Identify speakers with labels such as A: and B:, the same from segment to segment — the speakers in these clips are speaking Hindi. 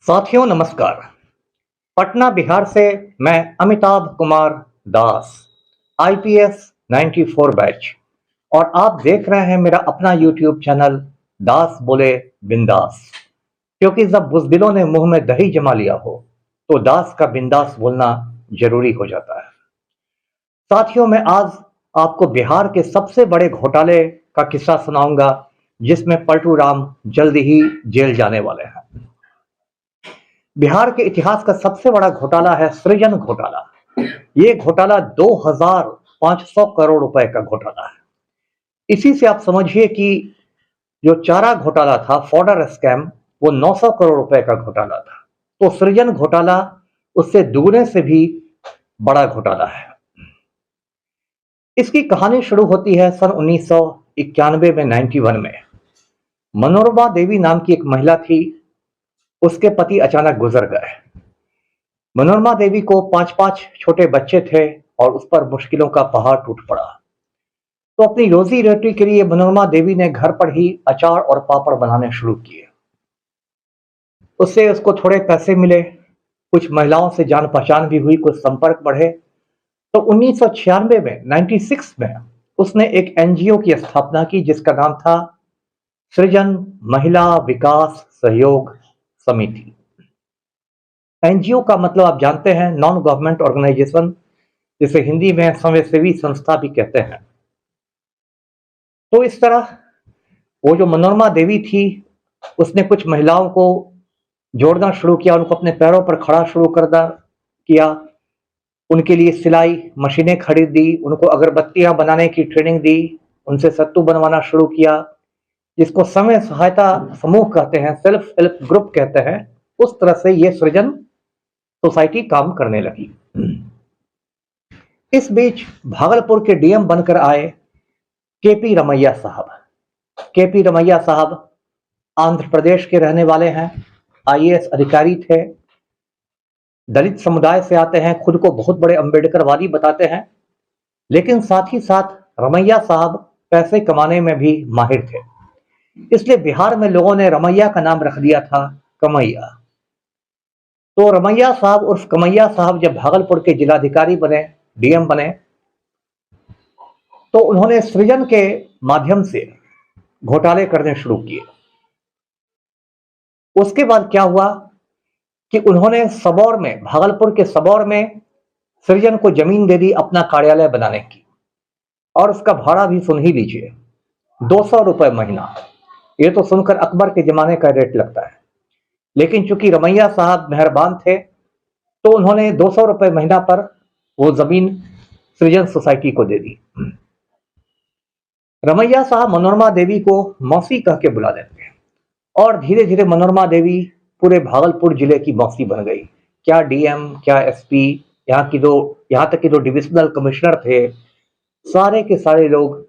A: साथियों नमस्कार। पटना बिहार से मैं अमिताभ कुमार दास, आईपीएस 94 बैच, और आप देख रहे हैं मेरा अपना यूट्यूब चैनल दास बोले बिंदास। क्योंकि जब बुज़दिलों ने मुंह में दही जमा लिया हो तो दास का बिंदास बोलना जरूरी हो जाता है। साथियों मैं आज आपको बिहार के सबसे बड़े घोटाले का किस्सा सुनाऊंगा जिसमें पलटू राम जल्दी ही जेल जाने वाले हैं। बिहार के इतिहास का सबसे बड़ा घोटाला है सृजन घोटाला। ये घोटाला 2500 करोड़ रुपए का घोटाला है। इसी से आप समझिए कि जो चारा घोटाला था, फॉडर स्कैम, वो 900 करोड़ रुपए का घोटाला था। तो सृजन घोटाला उससे दुगने से भी बड़ा घोटाला है। इसकी कहानी शुरू होती है सन 1991 में, 91 में। मनोरमा देवी नाम की एक महिला थी, उसके पति अचानक गुजर गए। मनोरमा देवी को 5-5 छोटे बच्चे थे और उस पर मुश्किलों का पहाड़ टूट पड़ा। तो अपनी रोजी रोटी के लिए मनोरमा देवी ने घर पर ही अचार और पापड़ बनाने शुरू किए। उससे उसको थोड़े पैसे मिले, कुछ महिलाओं से जान पहचान भी हुई, कुछ संपर्क बढ़े। तो 1996 में, 96 में उसने एक एनजीओ की स्थापना की जिसका नाम था सृजन महिला विकास सहयोग समिति। एनजीओ का मतलब आप जानते हैं, नॉन गवर्नमेंट ऑर्गेनाइजेशन, जिसे हिंदी में स्वयंसेवी संस्था भी कहते हैं। तो इस तरह वो जो मनोरमा देवी थी, उसने कुछ महिलाओं को जोड़ना शुरू किया, उनको अपने पैरों पर खड़ा शुरू करना किया, उनके लिए सिलाई मशीनें खरीद दी, उनको अगरबत्तियां बनाने की ट्रेनिंग दी, उनसे सत्तू बनवाना शुरू किया, जिसको समय सहायता समूह कहते हैं, सेल्फ हेल्प ग्रुप कहते हैं। उस तरह से ये सृजन सोसाइटी काम करने लगी। इस बीच भागलपुर के डीएम बनकर आए केपी रमैया साहब। केपी रमैया साहब आंध्र प्रदेश के रहने वाले हैं, आईएएस अधिकारी थे, दलित समुदाय से आते हैं, खुद को बहुत बड़े अंबेडकरवादी बताते हैं। लेकिन साथ ही साथ रमैया साहब पैसे कमाने में भी माहिर थे, इसलिए बिहार में लोगों ने रमैया का नाम रख दिया था कमैया। तो रमैया साहब उर्फ कमैया साहब जब भागलपुर के जिलाधिकारी बने, डीएम बने, तो उन्होंने सृजन के माध्यम से घोटाले करने शुरू किए। उसके बाद क्या हुआ कि उन्होंने सबौर में, भागलपुर के सबौर में सृजन को जमीन दे दी अपना कार्यालय बनाने की, और उसका भाड़ा भी सुन ही लीजिए, 200 रुपए महीना। ये तो सुनकर अकबर के जमाने का रेट लगता है, लेकिन चूंकि रमैया साहब मेहरबान थे तो उन्होंने 200 रुपए महीना पर वो जमीन सृजन सोसाइटी को दे दी। रमैया साहब मनोरमा देवी को मौसी कह के बुला लेते हैं, और धीरे धीरे मनोरमा देवी पूरे भागलपुर जिले की मौसी बन गई। क्या डीएम, क्या एसपी, यहाँ तक कि जो डिविजनल कमिश्नर थे, सारे के सारे लोग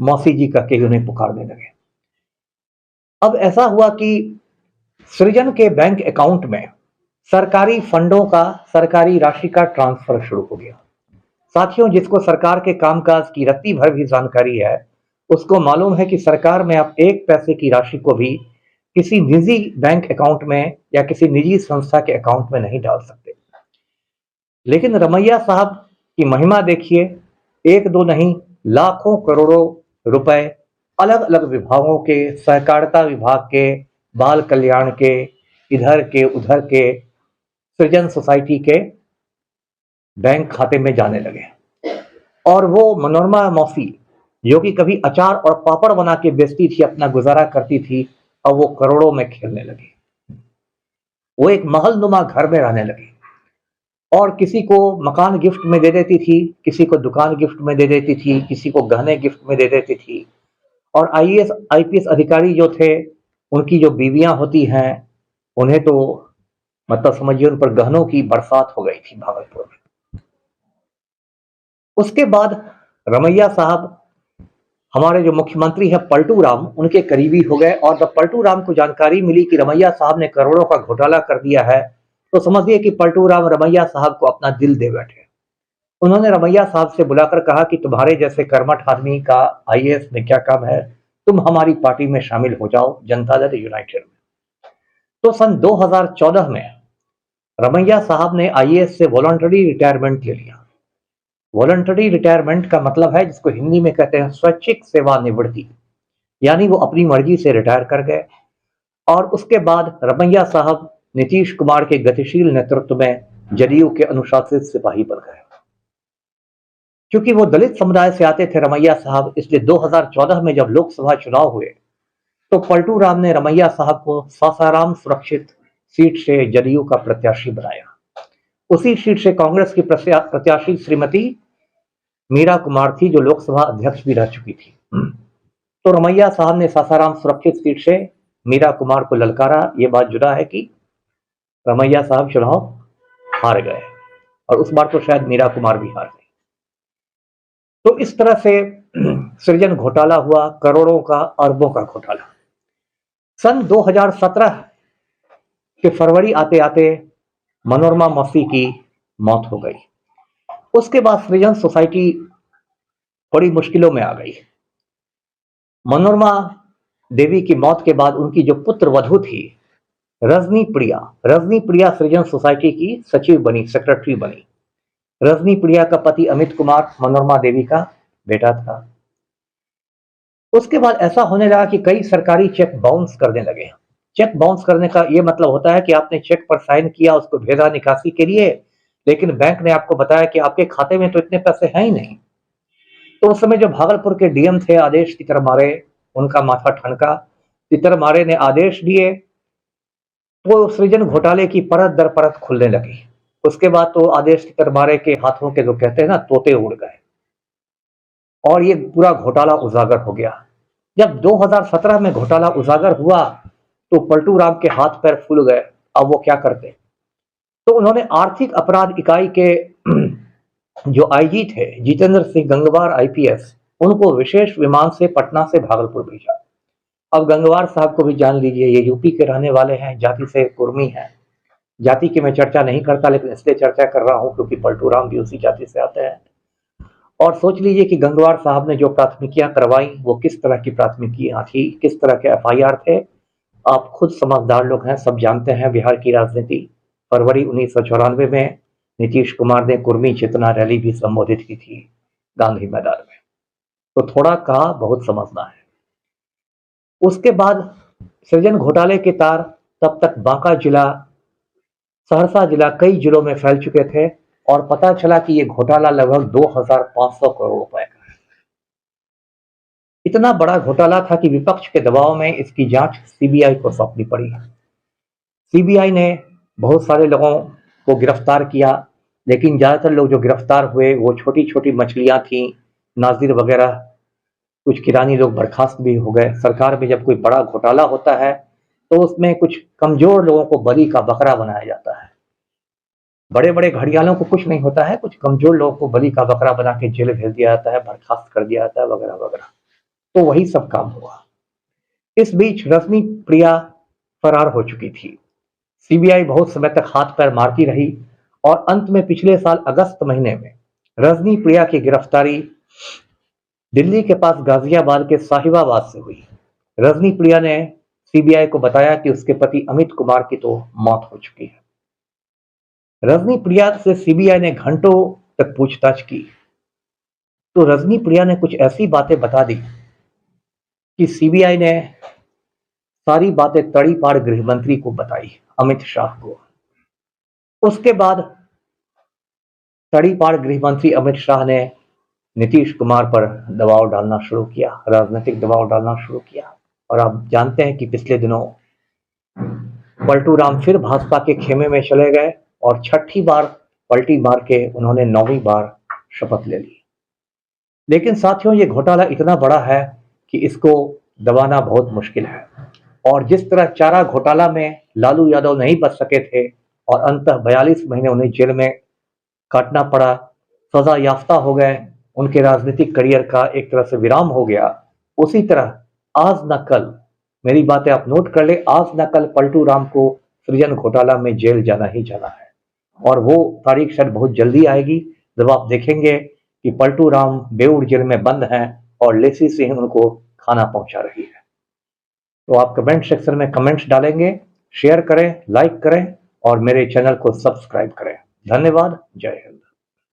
A: मौसी जी कह के उन्हें पुकारने लगे। अब ऐसा हुआ कि सृजन के बैंक अकाउंट में सरकारी फंडों का, सरकारी राशि का ट्रांसफर शुरू हो गया। साथियों, जिसको सरकार के कामकाज की रत्ती भर भी जानकारी है, उसको मालूम है कि सरकार में आप एक पैसे की राशि को भी किसी निजी बैंक अकाउंट में या किसी निजी संस्था के अकाउंट में नहीं डाल सकते। लेकिन रमैया साहब की महिमा देखिए, एक दो नहीं, लाखों करोड़ों रुपए अलग अलग विभागों के, सहकारिता विभाग के, बाल कल्याण के, इधर के उधर के, सृजन सोसाइटी के बैंक खाते में जाने लगे। और वो मनोरमा मौसी, जो कि कभी अचार और पापड़ बना के बेचती थी, अपना गुजारा करती थी, अब वो करोड़ों में खेलने लगी। वो एक महल नुमा घर में रहने लगी और किसी को मकान गिफ्ट में दे देती थी, किसी को दुकान गिफ्ट में दे देती थी, किसी को गहने गिफ्ट में दे देती थी। और आईएएस आईपीएस अधिकारी जो थे, उनकी जो बीवियां होती हैं, उन्हें तो मतलब समझिए उन पर गहनों की बरसात हो गई थी भागलपुर में। उसके बाद रमैया साहब हमारे जो मुख्यमंत्री हैं पलटू राम, उनके करीबी हो गए। और जब पलटू राम को जानकारी मिली कि रमैया साहब ने करोड़ों का घोटाला कर दिया है, तो समझिए कि पलटू राम रमैया साहब को अपना दिल दे बैठे। उन्होंने रमैया साहब से बुलाकर कहा कि तुम्हारे जैसे कर्मठ आदमी का आईएएस में क्या काम है, तुम हमारी पार्टी में शामिल हो जाओ, जनता दल यूनाइटेड में। तो सन 2014 में रमैया साहब ने आईएएस से वॉलंटरी रिटायरमेंट ले लिया। वॉलंटरी रिटायरमेंट का मतलब है, जिसको हिंदी में कहते हैं स्वैच्छिक सेवानिवृत्ति, यानी वो अपनी मर्जी से रिटायर कर गए। और उसके बाद रमैया साहब नीतीश कुमार के गतिशील नेतृत्व में जदयू के अनुशासित सिपाही बन गए। क्योंकि वो दलित समुदाय से आते थे रमैया साहब, इसलिए 2014 में जब लोकसभा चुनाव हुए तो पलटू राम ने रमैया साहब को सासाराम सुरक्षित सीट से जदयू का प्रत्याशी बनाया। उसी सीट से कांग्रेस की प्रत्याशी श्रीमती मीरा कुमार थी, जो लोकसभा अध्यक्ष भी रह चुकी थी। तो रमैया साहब ने सासाराम सुरक्षित सीट से मीरा कुमार को ललकारा। ये बात जुदा है कि रमैया साहब चुनाव हार गए, और उस बार तो शायद मीरा कुमार भी हार गई। तो इस तरह से सृजन घोटाला हुआ, करोड़ों का, अरबों का घोटाला। सन 2017 के फरवरी आते आते मनोरमा मौसी की मौत हो गई। उसके बाद सृजन सोसाइटी बड़ी मुश्किलों में आ गई। मनोरमा देवी की मौत के बाद उनकी जो पुत्र वधू थी रजनी प्रिया सृजन सोसाइटी की सचिव बनी, सेक्रेटरी बनी। रजनी प्रिया का पति अमित कुमार मनोरमा देवी का बेटा था। उसके बाद ऐसा होने लगा कि कई सरकारी चेक बाउंस करने लगे। चेक बाउंस करने का यह मतलब होता है कि आपने चेक पर साइन किया, उसको भेजा निकासी के लिए, लेकिन बैंक ने आपको बताया कि आपके खाते में तो इतने पैसे हैं ही नहीं। तो उस समय जो भागलपुर के डीएम थे आदेश तितरमारे, उनका माथा ठनका। तितरमारे ने आदेश दिए तो सृजन घोटाले की परत दर परत खुलने लगी। उसके बाद तो आदेश तितरमारे के हाथों के, जो कहते हैं ना, तोते उड़ गए और ये पूरा घोटाला उजागर हो गया। जब 2017 में घोटाला उजागर हुआ तो पलटू राम के हाथ पैर फूल गए। अब वो क्या करते? तो उन्होंने आर्थिक अपराध इकाई के जो आईजी थे जितेंद्र सिंह गंगवार आईपीएस, उनको विशेष विमान से पटना से भागलपुर भेजा। अब गंगवार साहब को भी जान लीजिए, ये यूपी के रहने वाले हैं, जाति से कुर्मी हैं। जाति की मैं चर्चा नहीं करता, लेकिन इसलिए चर्चा कर रहा हूं क्योंकि पलटू राम भी उसी जाति से आते हैं। और सोच लीजिए कि गंगवार साहब ने जो प्राथमिकियां करवाई वो किस तरह की प्राथमिकियां थी, किस तरह के एफआईआर थे। आप खुद समझदार लोग हैं, सब जानते हैं बिहार की राजनीति। फरवरी 1994 में नीतीश कुमार ने कुर्मी चेतना रैली भी संबोधित की थी गांधी मैदान में। तो थोड़ा कहा बहुत समझना है। उसके बाद सृजन घोटाले के तार तब तक बांका जिला, सहरसा जिला, कई जिलों में फैल चुके थे और पता चला कि ये घोटाला लगभग 2500 करोड़ रुपए का है। इतना बड़ा घोटाला था कि विपक्ष के दबाव में इसकी जांच सीबीआई को सौंपनी पड़ी। सीबीआई ने बहुत सारे लोगों को गिरफ्तार किया, लेकिन ज्यादातर लोग जो गिरफ्तार हुए वो छोटी छोटी मछलियां थीं, नाजिर वगैरह। कुछ किरानी लोग बर्खास्त भी हो गए। सरकार में जब कोई बड़ा घोटाला होता है तो उसमें कुछ कमजोर लोगों को बलि का बकरा बनाया जाता है। बड़े बड़े घड़ियालों को कुछ नहीं होता है, कुछ कमजोर लोगों को बलि का बकरा बना के जेल भेज दिया जाता है, बर्खास्त कर दिया जाता है, वगैरह वगैरह। तो वही सब काम हुआ। इस बीच रजनी प्रिया फरार हो चुकी थी। सीबीआई बहुत समय तक हाथ पैर मारती रही और अंत में पिछले साल अगस्त महीने में रजनी प्रिया की गिरफ्तारी दिल्ली के पास गाजियाबाद के साहिबाबाद से हुई। रजनी प्रिया ने सीबीआई को बताया कि उसके पति अमित कुमार की तो मौत हो चुकी है। रजनी प्रिया से सीबीआई ने घंटों तक पूछताछ की तो रजनी प्रिया ने कुछ ऐसी बातें बता दी कि सीबीआई ने सारी बातें तड़ीपार गृह मंत्री को बताई, अमित शाह को। उसके बाद तड़ीपार गृह मंत्री अमित शाह ने नीतीश कुमार पर दबाव डालना शुरू किया, राजनीतिक दबाव डालना शुरू किया। और आप जानते हैं कि पिछले दिनों पलटू राम फिर भाजपा के खेमे में चले गए और छठी बार पलटी मार के उन्होंने 9वीं बार शपथ ले ली। लेकिन साथियों, ये घोटाला इतना बड़ा है कि इसको दबाना बहुत मुश्किल है। और जिस तरह चारा घोटाला में लालू यादव नहीं बच सके थे और अंततः 42 महीने उन्हें जेल में काटना पड़ा, सजा याफ्ता हो गए, उनके राजनीतिक करियर का एक तरह से विराम हो गया, उसी तरह आज न कल, मेरी बातें आप नोट कर ले, आज न कल पलटू राम को सृजन घोटाला में जेल जाना ही जाना है। और वो तारीख शायद बहुत जल्दी आएगी जब आप देखेंगे कि पलटू राम बेऊर जेल में बंद हैं और लेसी सिंह उनको खाना पहुंचा रही है। तो आप कमेंट सेक्शन में कमेंट्स डालेंगे, शेयर करें, लाइक करें और मेरे चैनल को सब्सक्राइब करें। धन्यवाद। जय हिंद।